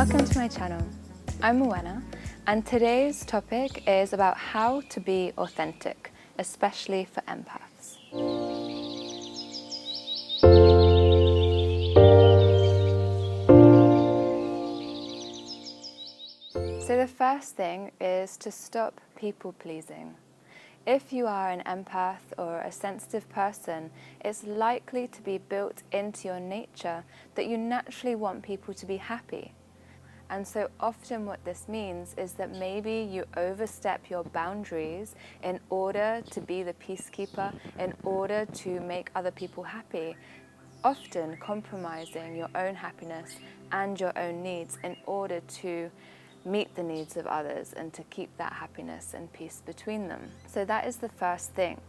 Welcome to my channel. I'm Moana, and today's topic is about how to be authentic, especially for empaths. So the first thing is to stop people pleasing. If you are an empath or a sensitive person, it's likely to be built into your nature that you naturally want people to be happy. And so often what this means is that maybe you overstep your boundaries in order to be the peacekeeper, in order to make other people happy, often compromising your own happiness and your own needs in order to meet the needs of others and to keep that happiness and peace between them. So that is the first thing,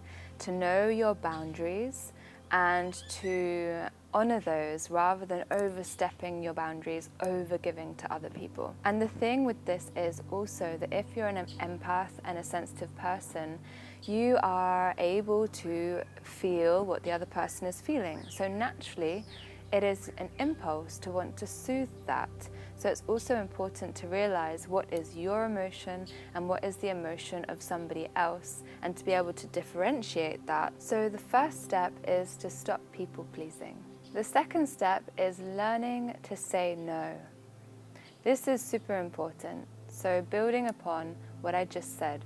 to know your boundaries and to honor those rather than overstepping your boundaries, overgiving to other people. And the thing with this is also that if you're an empath and a sensitive person, you are able to feel what the other person is feeling. So naturally, it is an impulse to want to soothe that. So it's also important to realize what is your emotion and what is the emotion of somebody else, and to be able to differentiate that. So the first step is to stop people pleasing. The second step is learning to say no. This is super important. So building upon what I just said,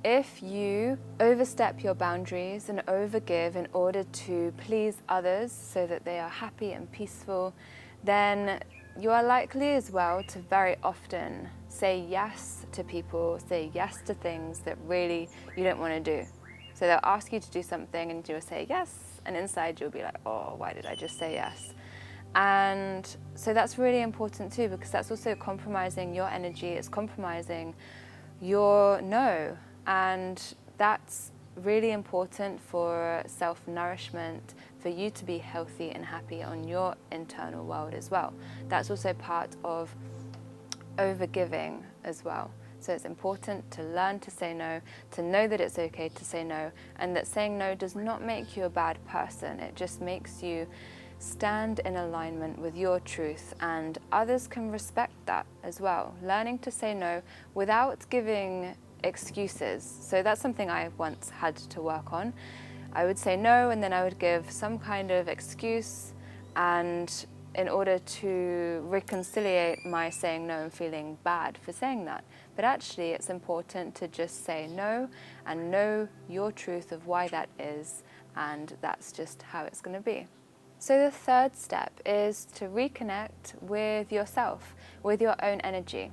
if you overstep your boundaries and overgive in order to please others so that they are happy and peaceful, then you are likely as well to very often say yes to people, say yes to things that really you don't want to do. So they'll ask you to do something and you'll say yes, and inside you'll be like, oh, why did I just say yes? And so that's really important too, because that's also compromising your energy, it's compromising your no. And that's really important for self-nourishment, for you to be healthy and happy on your internal world as well. That's also part of overgiving as well. So it's important to learn to say no, to know that it's okay to say no, and that saying no does not make you a bad person. It just makes you stand in alignment with your truth, and others can respect that as well. Learning to say no without giving excuses. So that's something I once had to work on. I would say no, and then I would give some kind of excuse, and in order to reconciliate my saying no and feeling bad for saying that. But actually it's important to just say no and know your truth of why that is, and that's just how it's going to be. So the third step is to reconnect with yourself, with your own energy.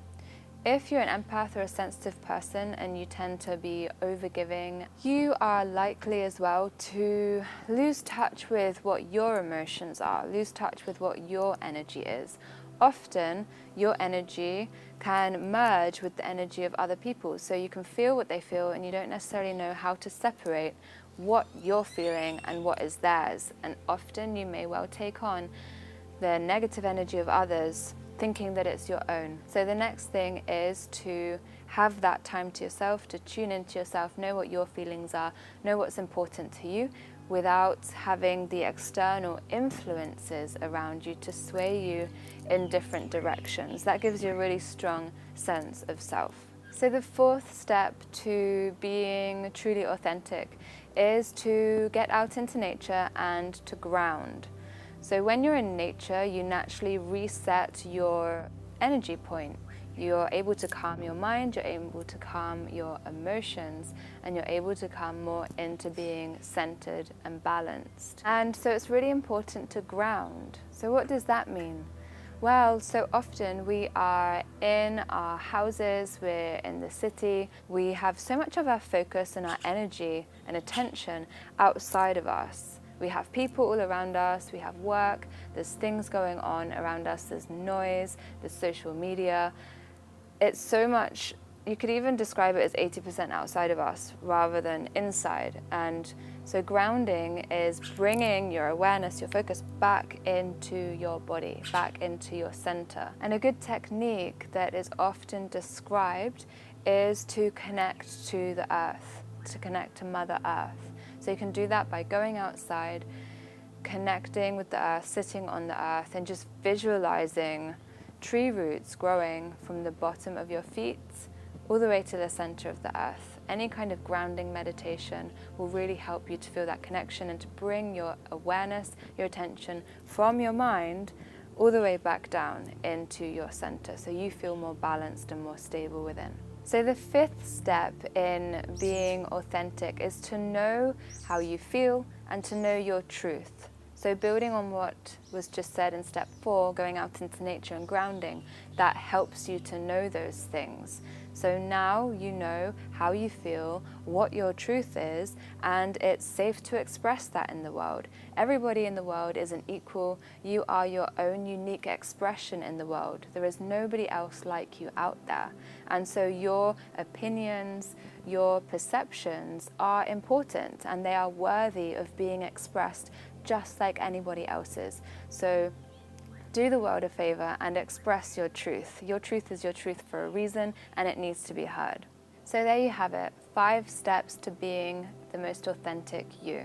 If you're an empath or a sensitive person and you tend to be overgiving, you are likely as well to lose touch with what your emotions are, lose touch with what your energy is. Often, your energy can merge with the energy of other people, so you can feel what they feel and you don't necessarily know how to separate what you're feeling and what is theirs. And often you may well take on the negative energy of others, thinking that it's your own. So the next thing is to have that time to yourself, to tune into yourself, know what your feelings are, know what's important to you, without having the external influences around you to sway you in different directions. That gives you a really strong sense of self. So the fourth step to being truly authentic is to get out into nature and to ground. So when you're in nature, you naturally reset your energy point. You're able to calm your mind, you're able to calm your emotions, and you're able to come more into being centered and balanced. And so it's really important to ground. So what does that mean? Well, so often we are in our houses, we're in the city, we have so much of our focus and our energy and attention outside of us. We have people all around us, we have work, there's things going on around us, there's noise, there's social media. It's so much, you could even describe it as 80% outside of us rather than inside. And so grounding is bringing your awareness, your focus back into your body, back into your center. And a good technique that is often described is to connect to the earth, to connect to Mother Earth. So you can do that by going outside, connecting with the earth, sitting on the earth, and just visualizing tree roots growing from the bottom of your feet all the way to the center of the earth. Any kind of grounding meditation will really help you to feel that connection and to bring your awareness, your attention from your mind all the way back down into your center, so you feel more balanced and more stable within. So the fifth step in being authentic is to know how you feel and to know your truth. So building on what was just said in step 4, going out into nature and grounding, that helps you to know those things. So now you know how you feel, what your truth is, and it's safe to express that in the world. Everybody in the world isn't equal. You are your own unique expression in the world. There is nobody else like you out there. And so your opinions, your perceptions are important, and they are worthy of being expressed just like anybody else's. So do the world a favor and express your truth. Your truth is your truth for a reason, and it needs to be heard. So there you have it, 5 steps to being the most authentic you.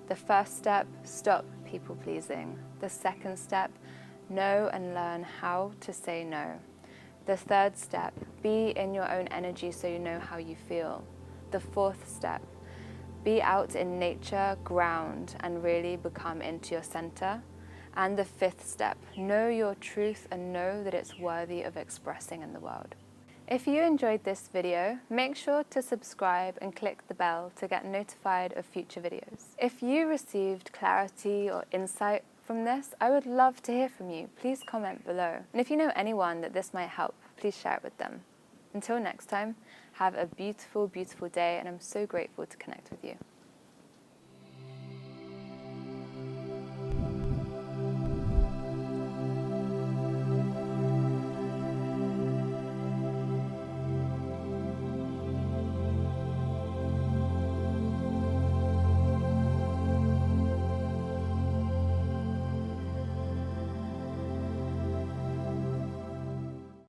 The first step, stop people pleasing. The second step, know and learn how to say no. The third step, be in your own energy so you know how you feel. The fourth step, be out in nature, ground, and really become into your center. And the fifth step, know your truth and know that it's worthy of expressing in the world. If you enjoyed this video, make sure to subscribe and click the bell to get notified of future videos. If you received clarity or insight from this, I would love to hear from you. Please comment below. And if you know anyone that this might help, please share it with them. Until next time, have a beautiful, beautiful day, and I'm so grateful to connect with you.